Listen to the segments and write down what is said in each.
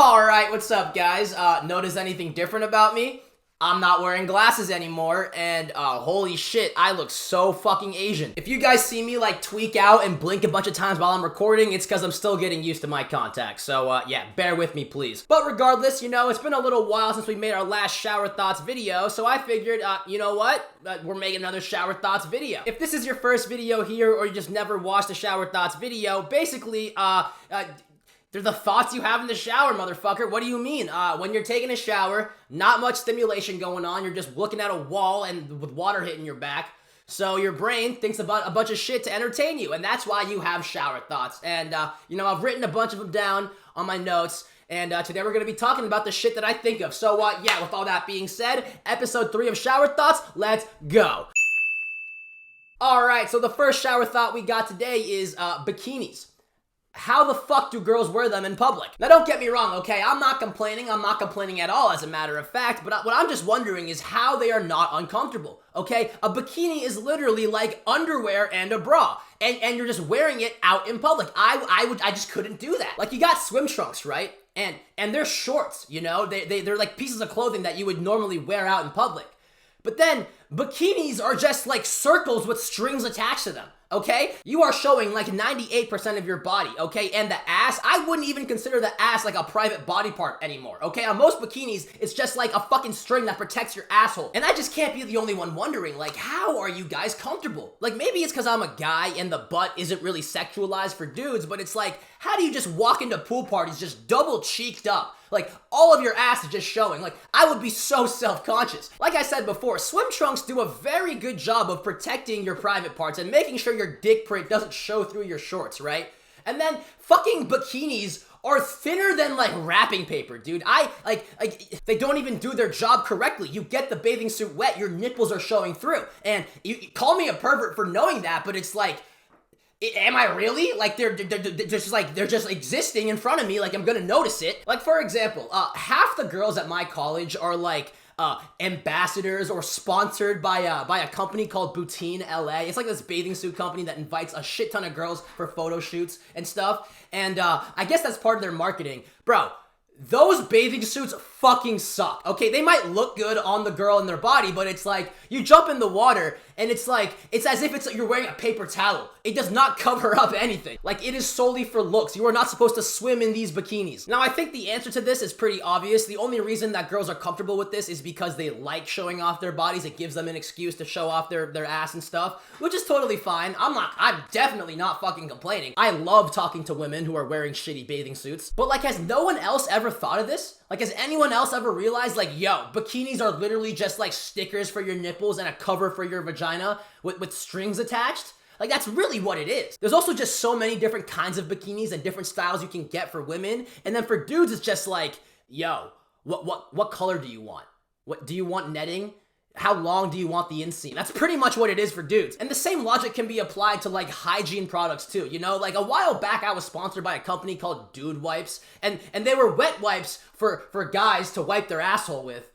Alright, what's up guys? Notice anything different about me? I'm not wearing glasses anymore, and holy shit, I look so fucking Asian. If you guys see me like tweak out and blink a bunch of times while I'm recording, it's because I'm still getting used to my contacts. So yeah, bear with me please. But regardless, you know, it's been a little while since we made our last shower thoughts video, so I figured, you know what? We're making another shower thoughts video. If this is your first video here, or you just never watched a shower thoughts video, basically, they're the thoughts you have in the shower, motherfucker. What do you mean? When you're taking a shower, not much stimulation going on. You're just looking at a wall and with water hitting your back. So your brain thinks about a bunch of shit to entertain you, and that's why you have shower thoughts. And, you know, I've written a bunch of them down on my notes, and today we're going to be talking about the shit that I think of. So, yeah, with all that being said, episode 3 of Shower Thoughts, let's go. Alright, so the first shower thought we got today is bikinis. How the fuck do girls wear them in public? Now don't get me wrong, okay? I'm not complaining at all as a matter of fact, but what I'm just wondering is how they are not uncomfortable, okay? A bikini is literally like underwear and a bra, and you're just wearing it out in public. I just couldn't do that. Like, you got swim trunks, right? And they're shorts, you know? They're like pieces of clothing that you would normally wear out in public. But then, bikinis are just like circles with strings attached to them. Okay? You are showing like 98% of your body, okay? And the ass, I wouldn't even consider the ass like a private body part anymore, okay? On most bikinis, it's just like a fucking string that protects your asshole. And I just can't be the only one wondering, like, how are you guys comfortable? Like, maybe it's because I'm a guy and the butt isn't really sexualized for dudes, but it's like, how do you just walk into pool parties just double cheeked up? Like, all of your ass is just showing. Like, I would be so self-conscious. Like I said before, swim trunks do a very good job of protecting your private parts and making sure your dick print doesn't show through your shorts, right? And then fucking bikinis are thinner than like wrapping paper, dude. They don't even do their job correctly. You get the bathing suit wet, your nipples are showing through. And you call me a pervert for knowing that, but it's like, am I really? Like, they're just existing in front of me, like I'm gonna notice it. Like, for example, half the girls at my college are like ambassadors or sponsored by a company called Bikinis LA. It's like this bathing suit company that invites a shit ton of girls for photo shoots and stuff. And I guess that's part of their marketing. Bro, those bathing suits fucking suck, okay? They might look good on the girl and their body, but it's like, you jump in the water, and it's like, it's as if you're wearing a paper towel. It does not cover up anything. Like, it is solely for looks. You are not supposed to swim in these bikinis. Now, I think the answer to this is pretty obvious. The only reason that girls are comfortable with this is because they like showing off their bodies. It gives them an excuse to show off their ass and stuff, which is totally fine. I'm definitely not fucking complaining. I love talking to women who are wearing shitty bathing suits. But like, has no one else ever thought of this? Like, has anyone else ever realized, like, yo, bikinis are literally just like stickers for your nipples and a cover for your vagina with strings attached? Like, that's really what it is. There's also just so many different kinds of bikinis and different styles you can get for women. And then for dudes, it's just like, yo, what color do you want? What do you want netting? How long do you want the inseam? That's pretty much what it is for dudes. And the same logic can be applied to like hygiene products too, you know? Like, a while back I was sponsored by a company called Dude Wipes, and they were wet wipes for guys to wipe their asshole with.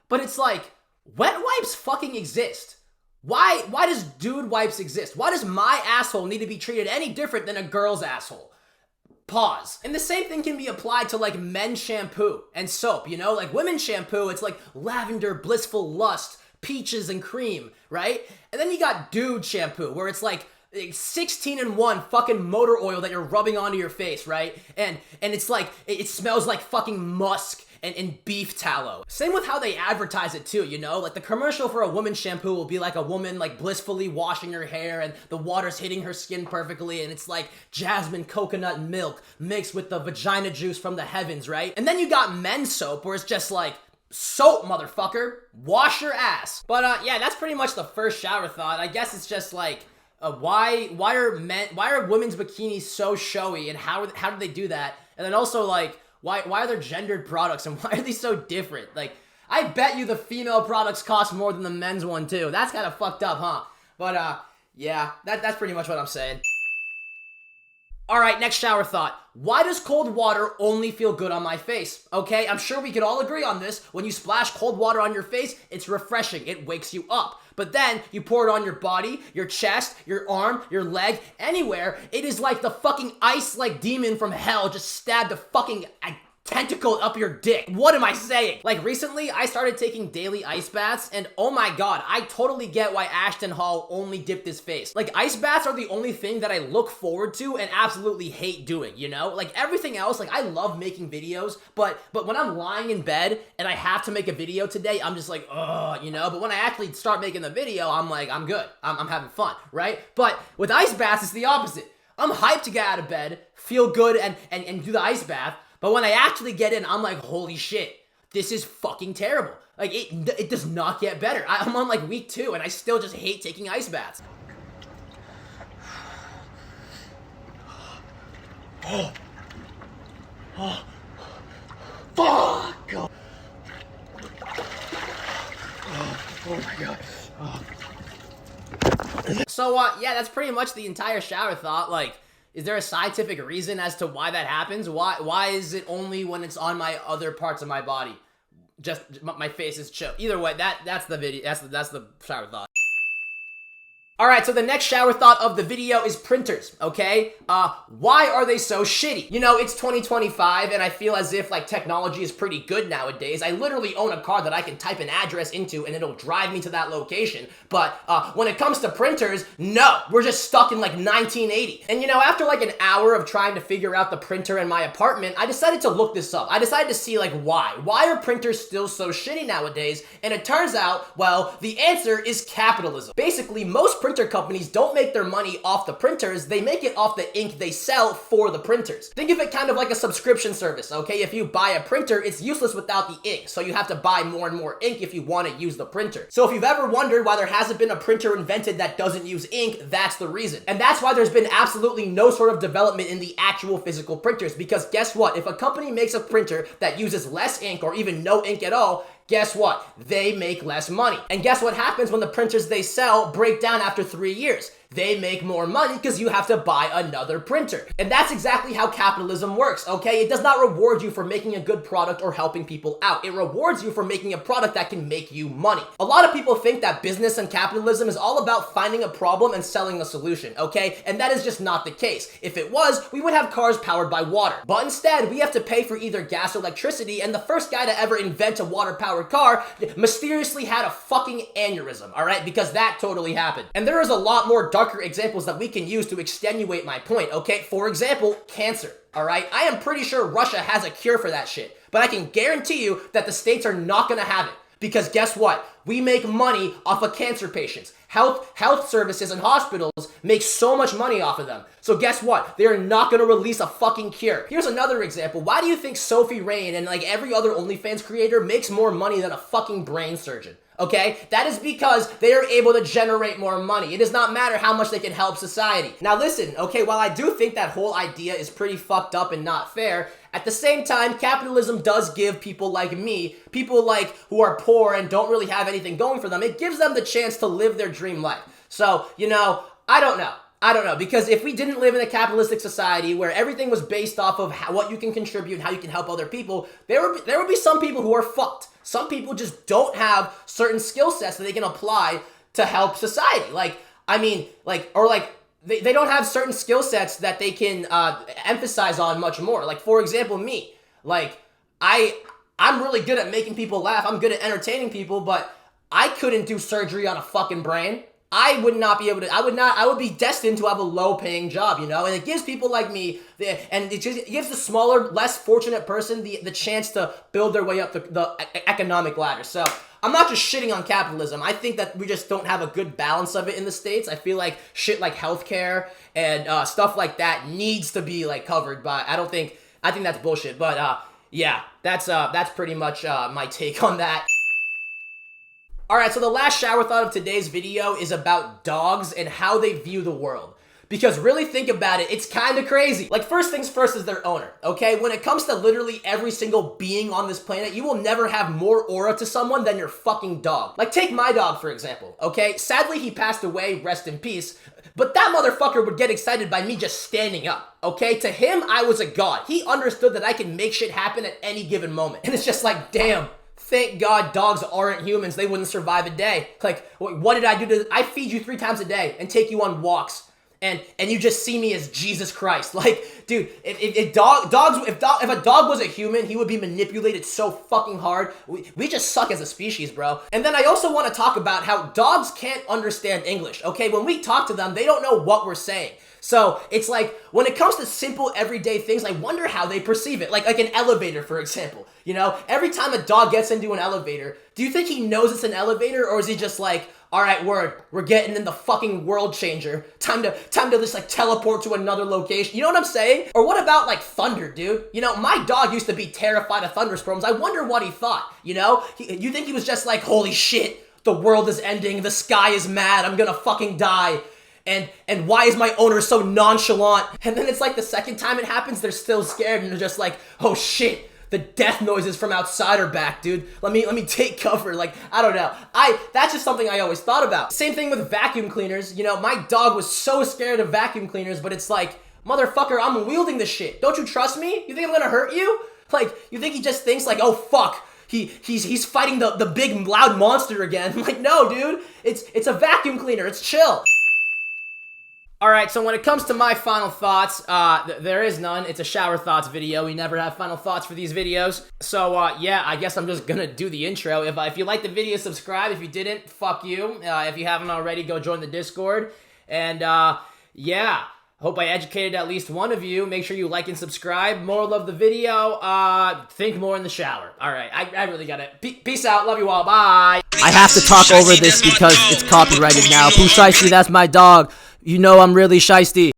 But it's like, wet wipes fucking exist. Why does Dude Wipes exist? Why does my asshole need to be treated any different than a girl's asshole? Pause. And the same thing can be applied to like men's shampoo and soap, you know? Like, women's shampoo, it's like lavender, blissful lust, peaches and cream, right? And then you got dude shampoo, where it's like 16-in-1 fucking motor oil that you're rubbing onto your face, right? And it's like, it smells like fucking musk and beef tallow. Same with how they advertise it too, you know? Like, the commercial for a woman's shampoo will be like a woman like blissfully washing her hair and the water's hitting her skin perfectly, and it's like jasmine coconut milk mixed with the vagina juice from the heavens, right? And then you got men's soap, where it's just like, soap, motherfucker. Wash your ass. But yeah, that's pretty much the first shower thought. I guess it's just like, why are women's bikinis so showy, and how do they do that? And then also, like, why are there gendered products, and why are they so different? Like, I bet you the female products cost more than the men's one too. That's kind of fucked up, huh? But yeah, that's pretty much what I'm saying. Alright, next shower thought. Why does cold water only feel good on my face? Okay, I'm sure we could all agree on this. When you splash cold water on your face, it's refreshing. It wakes you up. But then, you pour it on your body, your chest, your arm, your leg, anywhere. It is like the fucking ice-like demon from hell just stabbed a fucking tentacled up your dick. What am I saying? Like, recently, I started taking daily ice baths, and oh my god, I totally get why Ashton Hall only dipped his face. Like, ice baths are the only thing that I look forward to and absolutely hate doing, you know? Like, everything else, like, I love making videos, but when I'm lying in bed and I have to make a video today, I'm just like, ugh, you know? But when I actually start making the video, I'm like, I'm good. I'm having fun, right? But with ice baths, it's the opposite. I'm hyped to get out of bed, feel good, and do the ice bath. But when I actually get in, I'm like, holy shit, this is fucking terrible. Like, it does not get better. I'm on like week 2, and I still just hate taking ice baths. Fuck! Oh my god. So, yeah, that's pretty much the entire shower thought. Like, is there a scientific reason as to why that happens? Why is it only when it's on my other parts of my body? Just my face is chill. Either way, that's the video. That's the shower thought. Alright, so the next shower thought of the video is printers, okay? Why are they so shitty? You know, it's 2025, and I feel as if, like, technology is pretty good nowadays. I literally own a car that I can type an address into, and it'll drive me to that location. But, when it comes to printers, no, we're just stuck in, like, 1980. And, you know, after, like, an hour of trying to figure out the printer in my apartment, I decided to look this up. I decided to see, like, why. Why are printers still so shitty nowadays? And it turns out, well, the answer is capitalism. Basically, most printer companies don't make their money off the printers, they make it off the ink they sell for the printers. Think of it kind of like a subscription service, okay? If you buy a printer, it's useless without the ink, so you have to buy more and more ink if you want to use the printer. So if you've ever wondered why there hasn't been a printer invented that doesn't use ink, that's the reason. And that's why there's been absolutely no sort of development in the actual physical printers, because guess what? If a company makes a printer that uses less ink or even no ink at all, guess what? They make less money. And guess what happens when the printers they sell break down after 3 years? They make more money because you have to buy another printer. And that's exactly how capitalism works, okay? It does not reward you for making a good product or helping people out. It rewards you for making a product that can make you money. A lot of people think that business and capitalism is all about finding a problem and selling a solution, okay? And that is just not the case. If it was, we would have cars powered by water. But instead, we have to pay for either gas or electricity, and the first guy to ever invent a water-powered car mysteriously had a fucking aneurysm, all right? Because that totally happened. And there is a lot more darker examples that we can use to extenuate my point, okay? For example, cancer, all right? I am pretty sure Russia has a cure for that shit, but I can guarantee you that the states are not gonna have it. Because guess what? We make money off of cancer patients. Health services and hospitals make so much money off of them. So guess what? They are not going to release a fucking cure. Here's another example. Why do you think Sophie Rain and like every other OnlyFans creator makes more money than a fucking brain surgeon? Okay? That is because they are able to generate more money. It does not matter how much they can help society. Now listen, okay, while I do think that whole idea is pretty fucked up and not fair, at the same time, capitalism does give people like me, people like who are poor and don't really have anything going for them, it gives them the chance to live their dream life. So, you know, I don't know, because if we didn't live in a capitalistic society where everything was based off of what you can contribute and how you can help other people, there would be some people who are fucked. Some people just don't have certain skill sets that they can apply to help society. They don't have certain skill sets that they can emphasize on much more. Like, for example, me. Like, I'm really good at making people laugh. I'm good at entertaining people, but I couldn't do surgery on a fucking brain. I would be destined to have a low-paying job, you know? And it gives people like me, it gives the smaller, less fortunate person the chance to build their way up the economic ladder. So, I'm not just shitting on capitalism. I think that we just don't have a good balance of it in the States. I feel like shit like healthcare and stuff like that needs to be like covered, but I think that's bullshit. But yeah, that's pretty much my take on that. Alright, so the last shower thought of today's video is about dogs and how they view the world. Because really think about it, it's kind of crazy. Like, first things first is their owner, okay? When it comes to literally every single being on this planet, you will never have more aura to someone than your fucking dog. Like, take my dog, for example, okay? Sadly, he passed away, rest in peace, but that motherfucker would get excited by me just standing up, okay? To him, I was a god. He understood that I can make shit happen at any given moment. And it's just like, damn. Thank God dogs aren't humans. They wouldn't survive a day. Like, what did I do I feed you 3 times a day and take you on walks. and you just see me as Jesus Christ. Like, dude, if a dog was a human, he would be manipulated so fucking hard. We just suck as a species, bro. And then I also want to talk about how dogs can't understand English, okay? When we talk to them, they don't know what we're saying. So it's like, when it comes to simple everyday things, I wonder how they perceive it. Like an elevator, for example. You know, every time a dog gets into an elevator, do you think he knows it's an elevator, or is he just like, all right, we're getting in the fucking world changer. Time to just like teleport to another location. You know what I'm saying? Or what about like thunder, dude? You know, my dog used to be terrified of thunderstorms. I wonder what he thought, you know? You think he was just like, holy shit, the world is ending, the sky is mad, I'm gonna fucking die. And why is my owner so nonchalant? And then it's like the second time it happens, they're still scared and they're just like, oh shit, the death noises from outside are back, dude. Let me take cover. Like, I don't know. That's just something I always thought about. Same thing with vacuum cleaners. You know, my dog was so scared of vacuum cleaners, but it's like, motherfucker, I'm wielding this shit. Don't you trust me? You think I'm gonna hurt you? Like, you think he just thinks like, oh fuck, he's fighting the big loud monster again? I'm like, no, dude. It's a vacuum cleaner. It's chill. Alright, so when it comes to my final thoughts, there is none. It's a shower thoughts video. We never have final thoughts for these videos. So, yeah, I guess I'm just gonna do the intro. If you liked the video, subscribe. If you didn't, fuck you. If you haven't already, go join the Discord. And, yeah, hope I educated at least one of you. Make sure you like and subscribe. Moral of the video, think more in the shower. Alright, I really got it. Peace out. Love you all. Bye. I have to talk over this because it's copyrighted now. Pooh Shiesty, that's my dog. You know I'm really shiesty.